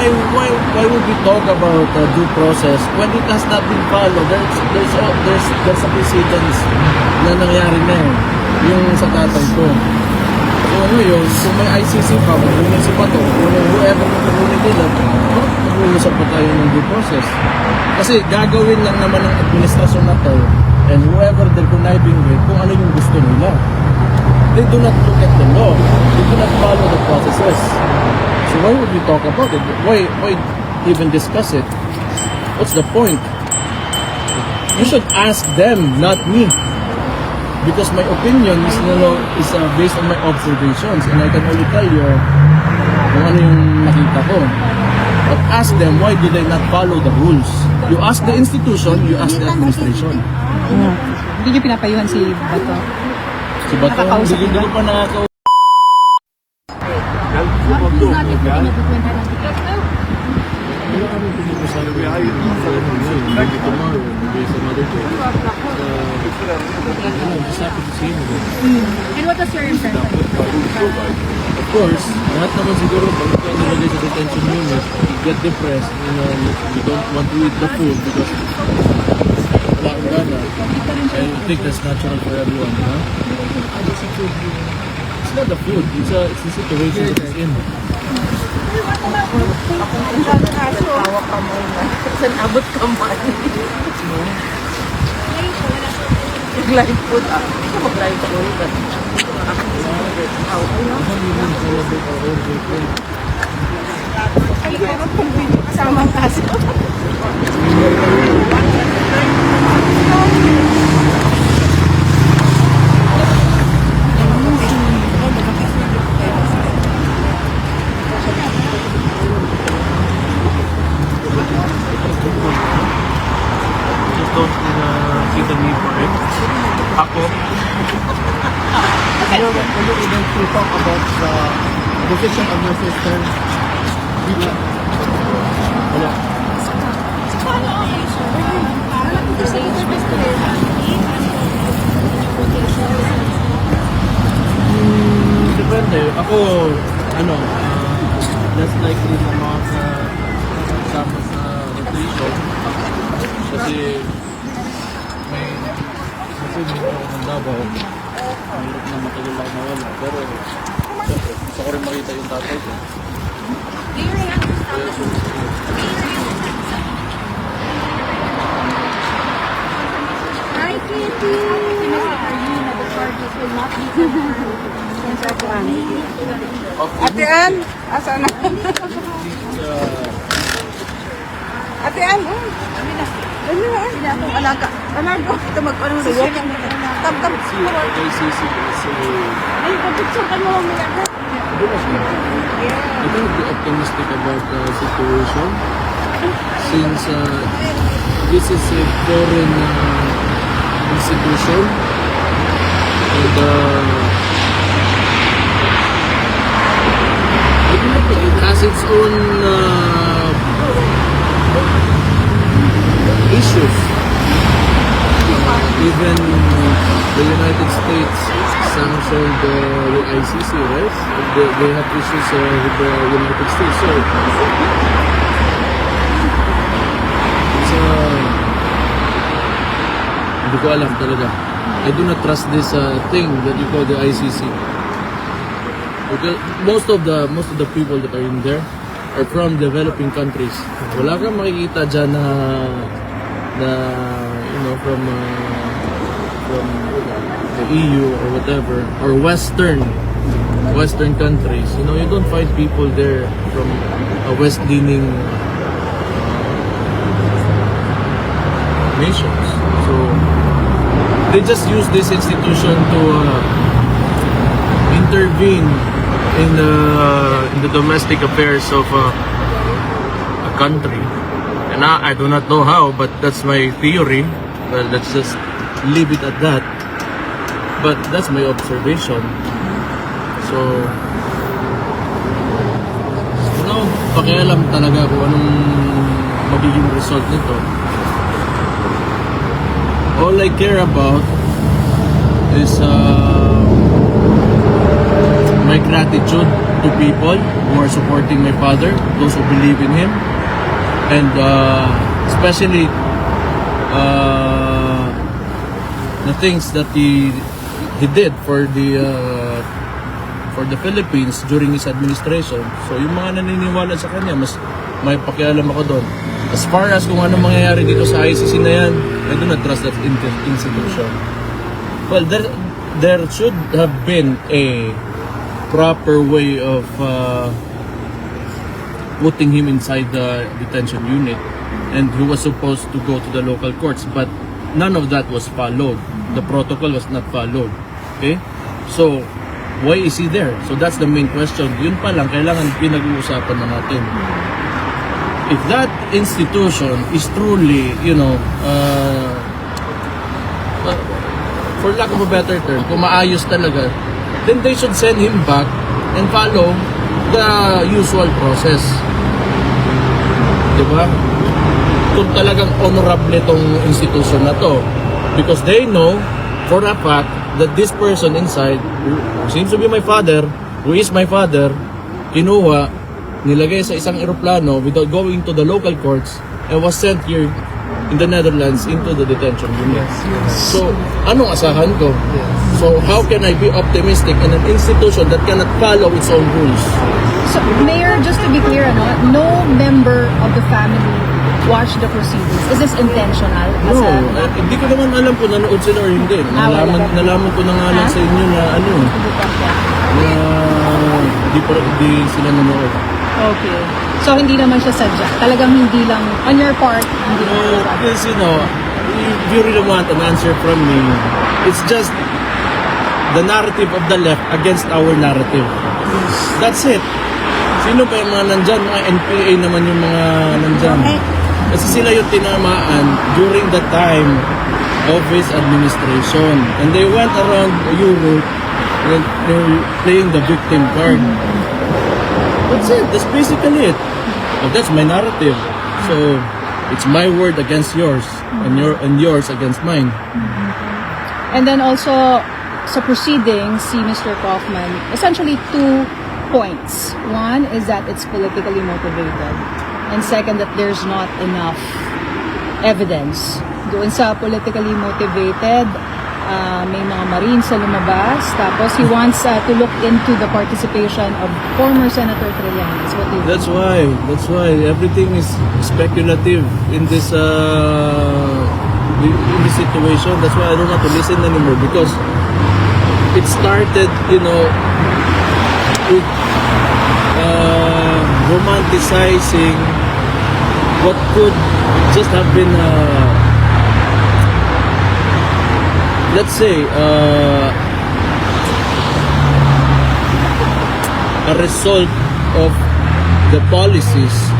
again, why would we talk about due process when it has not been followed? There's a precedence na nangyari na yung sa tatay ko. So ngayon, kung may ICC pa, kung si Pato, kung whoever na kukunin nila, mag-uusap pa tayo ng due process. Kasi gagawin lang naman ng administrasyon na to and whoever they're conniving with kung ano yung gusto nila. They do not look at the law. They do not follow the processes. So why would we talk about it? Why even discuss it? What's the point? You should ask them, not me. Because my opinion is, based on my observations and I can only tell you kung ano yung nakita ko. But ask them, why do they not follow the rules? You ask the institution, you ask the administration. Hindi niyo pinapayuhan si Bato? Si Bato, hindi ko pa nakakausap. Wala kami pinag-usapan maybe tomorrow, maybe some other day. Just happy to see him again. And what was your impression? Of course, lahat naman siguro pag ikaw nilagay sa detention unit, you get depressed, you don't want to eat the food because wala kang gana. I think that's natural for everyone, huh? It's not the food, it's the situation that it's in. Hawak ka mo na. Saan abot ka man? Nag-live food ako. Ito mag-live food. Ay, pero kung hindi kasama ang kaso. Don't see the need for it. Ako. Were you able to talk about the decision of your sister? Wala. Depende. Ako, less likely na makasama sa rotation. Kasi may ako ng Davao. Mahirap na matagal ako nawala. Pero, siyempre, gusto ko rin makita yung tatay ko. Hi, Kitty! The charges will not be Ate Ann, asan na? Ate Ann, ano na? Sila akong alaga. Alaga. Ito mag-ano sa iyo. Tam. ICC kasi Ay, pag-picture ka mo may agad. I don't be optimistic about the situation since this is a foreign institution and it has its own issues. Even the United States sanctioned the ICC, right? They have issues with the United States. So it's hindi ko alam talaga. I do not trust this thing that you call the ICC. Because most of the people that are in there are from developing countries. Wala kang makikita dyan na from the EU or whatever, or Western countries. You don't find people there from West-leaning nations. So they just use this institution to intervene in the domestic affairs of a country. And I do not know how, but that's my theory. Well, let's just leave it at that. But that's my observation. So, pakialam talaga kung anong magiging result nito. All I care about is my gratitude to people who are supporting my father, those who believe in him, and especially the things that he did for the Philippines during his administration. So yung mga naniniwala sa kanya, mas may pakialam ako doon. As far as kung ano mangyayari dito sa ICC na yan, I do not trust that institution. Well, there should have been a proper way of putting him inside the detention unit, and he was supposed to go to the local courts, but none of that was followed. The protocol was not followed. Okay? So, why is he there? So that's the main question. Yun pa lang, kailangan pinag-uusapan na natin. If that institution is truly, for lack of a better term, kung maayos talaga, then they should send him back and follow the usual process. Diba? Kung talagang honorable tong institution na to. Because they know for a fact that this person inside, who seems to be my father, who is my father, kinuha, nilagay sa isang eroplano without going to the local courts, and was sent here in the Netherlands into the detention unit. So, anong asahan ko? So, how can I be optimistic in an institution that cannot follow its own rules? So, Mayor, just to be clear, no member of the family watched the proceedings. Is this intentional? No, hindi ko naman alam kung nanood sila or hindi. Nalaman ko na nga lang sa inyo na hindi sila nanood. Okay. So, hindi naman siya sadya. Talagang hindi lang, on your part, hindi naman siya sadya. Because, if you really want an answer from me, it's just the narrative of the left against our narrative. That's it. Sino pa yung mga nandyan? Mga NPA naman yung mga nandyan. Kasi sila yung tinamaan during the time of his administration. And they went around Europe and they were playing the victim card. That's it. That's basically it. But that's my narrative. So, it's my word against yours and yours against mine. And then also, sa proceedings, si Mr. Kaufman, essentially 2 points. One is that it's politically motivated. And second, that there's not enough evidence. Doon sa politically motivated, may mga Marines sa lumabas. Tapos he wants to look into the participation of former Senator Trillanes. What do you think? That's why everything is speculative in this situation. That's why I don't want to listen anymore, because it started, with romanticizing what could just have been let's say a result of the policies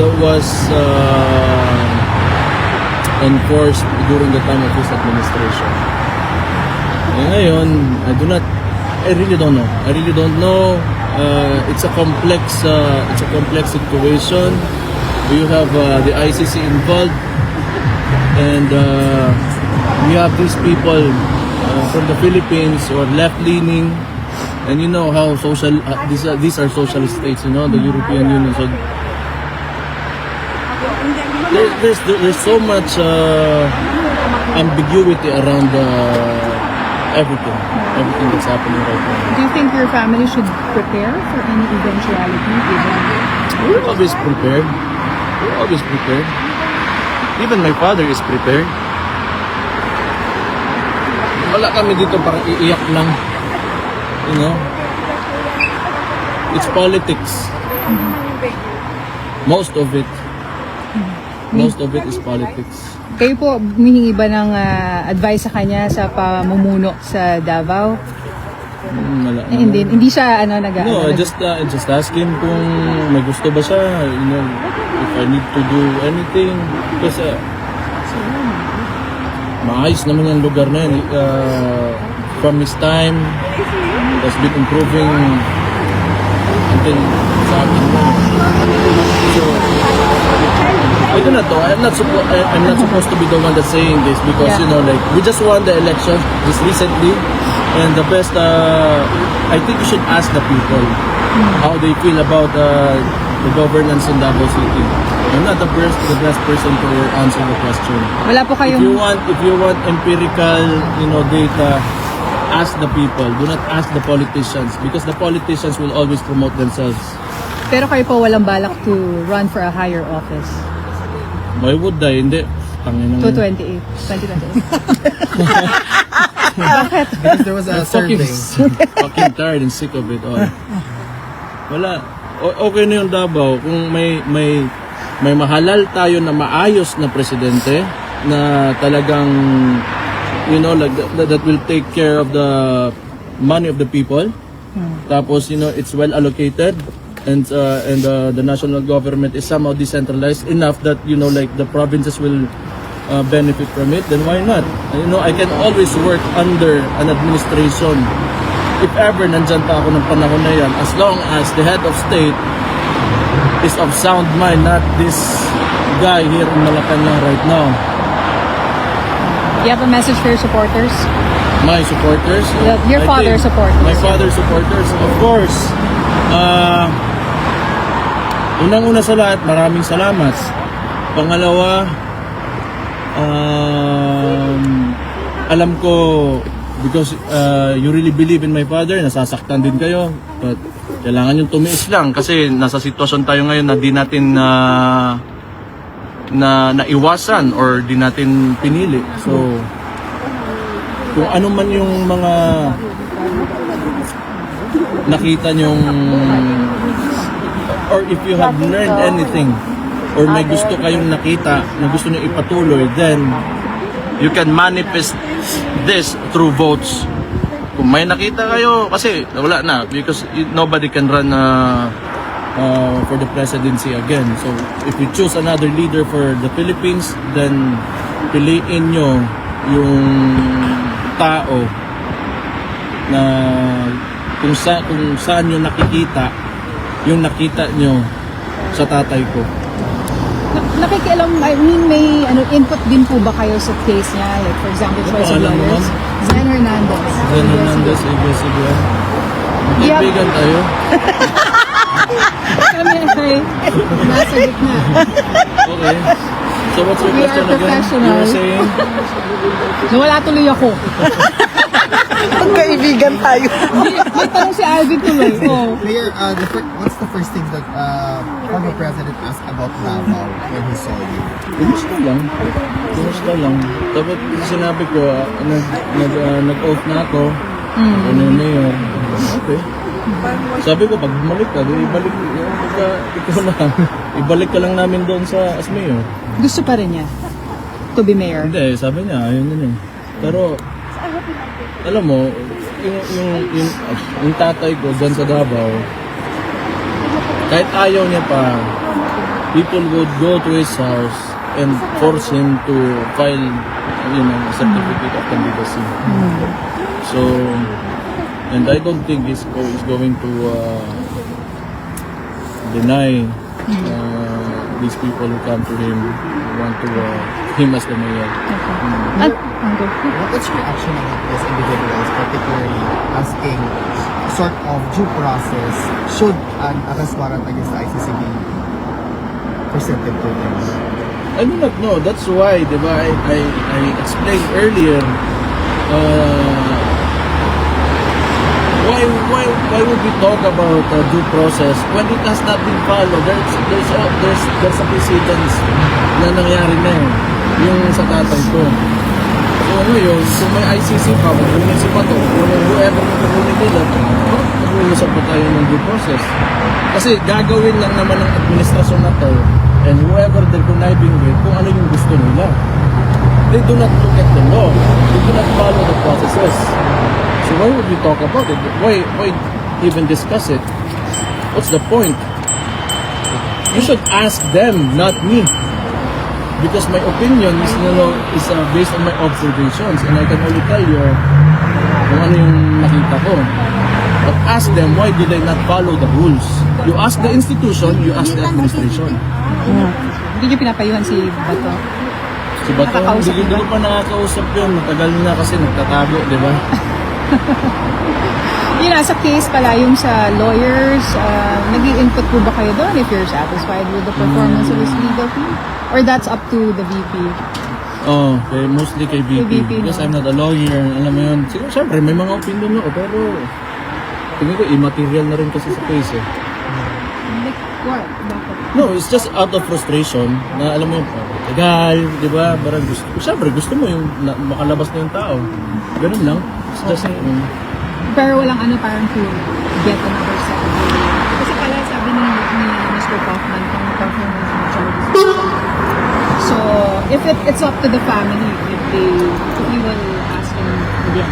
that was enforced during the time of his administration. Ngayon, I really don't know. It's a complex situation. You have the ICC involved, and we have these people from the Philippines who are left-leaning, and you know how these are socialist states, the European Union. So there's so much ambiguity around everything that's happening right now. Do you think your family should prepare for any eventuality? We're always prepared. Even my father is prepared. Wala kami dito parang iiyak lang. It's politics. Most of it is politics. Kayo po, humihingi ba ng advice sa kanya sa pamumuno sa Davao? Hindi siya No, I just ask him kung may gusto ba siya, if I need to do anything. Kasi maayos naman yung lugar na yun. From his time, it has been improving a until sa akin mo. So, I do not know. I'm not supposed to be the one that's saying this because Yeah. you know, like we just won the election just recently, and the best. I think you should ask the people how they feel about the governance in Davao City. I'm not the best person to answer the question. Wala po If kayong... you want empirical, data, ask the people. Do not ask the politicians because the politicians will always promote themselves. Pero kayo po walang balak to run for a higher office. Why would I? Hindi. Tangin na. 2028. Bakit? Because there was a survey. Fucking tired and sick of it all. Wala. Okay na yung Davao kung may mahalal tayo na maayos na presidente na talagang like that will take care of the money of the people. Tapos it's well allocated and the national government is somehow decentralized enough that like the provinces will benefit from it, then why not? I can always work under an administration if ever nandyan pa ako ng panahon na yan, as long as the head of state is of sound mind, not this guy here in Malacanang right now. You have a message for your supporters? My supporters? Your I father's think supporters. My father's supporters, of course. Unang-una sa lahat, maraming salamat. Pangalawa, alam ko, because you really believe in my father, nasasaktan din kayo, but kailangan yung tumiis lang kasi nasa sitwasyon tayo ngayon na di natin naiwasan or di natin pinili. So, kung ano man yung mga nakita nyong or if you have learned anything or may gusto kayong nakita na gusto nyo ipatuloy, then you can manifest this through votes. Kung may nakita kayo, kasi wala na because nobody can run for the presidency again. So if you choose another leader for the Philippines, then piliin nyo yung tao na kung saan nyo nakikita yung nakita nyo sa tatay ko. Nakikialam, may input din po ba kayo sa case niya? Like, for example, choice of alam mo, lawyers? Zen Hernandez. Zen Hernandez, ABS-CBN. Yeah. Kaibigan tayo. Kami ay nasa gitna. Okay. So what's your We are question again? You professional. were saying? Nawala tuloy ako. Magkaibigan tayo. May tanong si Alvin tuloy. Oh. Mayor, what's the first thing that former president asked about Davao when he saw you? Kumusta lang. Kumusta lang. Tapos sinabi ko, nag-off na ako. Ano na yun. Okay. Sabi ko, pag bumalik ka, ibalik ka lang namin doon sa as mayor. Gusto pa rin niya to be mayor. Hindi, sabi niya, ayun din eh. Pero, alam mo, yung tatay ko dyan sa Davao, kahit ayaw niya pa, people would go to his house and force him to file, a certificate of candidacy. So, and I don't think he's going to deny these people who come to him, want to him as the mayor. What's your reaction about these individuals, particularly asking sort of due process? Should an arrest warrant against the ICC be presented to them? I do not know. That's why, di ba, I explained earlier, why would we talk about due process when it has not been followed? There's a precedence na nangyari na yung sa tatay ko. So ngayon, kung may ICC pa, magpunin si Pato, kung whoever magpunin nila, mag-uusap pa tayo ng due process. Kasi gagawin lang naman ng administrasyon na to and whoever they're conniving with kung ano yung gusto nila. They do not look at the law. They do not follow the processes. So why would we talk about it? Why even discuss it? What's the point? You should ask them, not me. Because my opinion is based on my observations and I can only tell you kung ano yung nakita ko. But ask them, why do they not follow the rules? You ask the institution, you ask the administration. Hindi niyo pinapayuhan si Bato. Si Bato, Nakakausap hindi mo ko pa nakakausap yun. Matagal na kasi nagtatago, di ba? Yung nasa case pala, yung sa lawyers, nag-i-input po ba kayo doon if you're satisfied with the performance of his legal team? Or that's up to the VP? Oh, kay, mostly kay VP. Kay VP, Because no? I'm not a lawyer, alam mo yun. Siguro, syempre, may mga opinion ako, pero tingin ko, immaterial na rin kasi sa case eh. Like, what? Bakit? No, it's just out of frustration na alam mo yung legal, di ba? Parang gusto, syempre, gusto mo yung makalabas na yung tao. Ganun lang. It's just, Pero walang ano parang to get another set of rules. Kasi pala sabi ni Mr. Kaufman kung performance ng charges. So, if it's up to the family, if you will ask him again.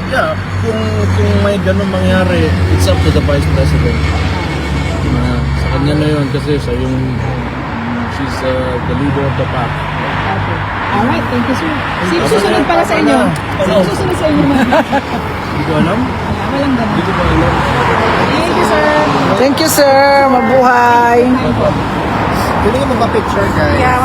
yeah, kung may ganun mangyari, it's up to the Vice President. Sa kanya na yun kasi siya yung she's the leader of the pack. Okay. Alright, thank you sir. Sino susunod pala sa inyo? Sino susunod sa inyo? Hindi ko alam. Wala, walang ganun. Hindi ko pa alam. Thank you sir. Thank you, sir. Mabuhay. Pwede ka magpa-picture, guys. Yeah,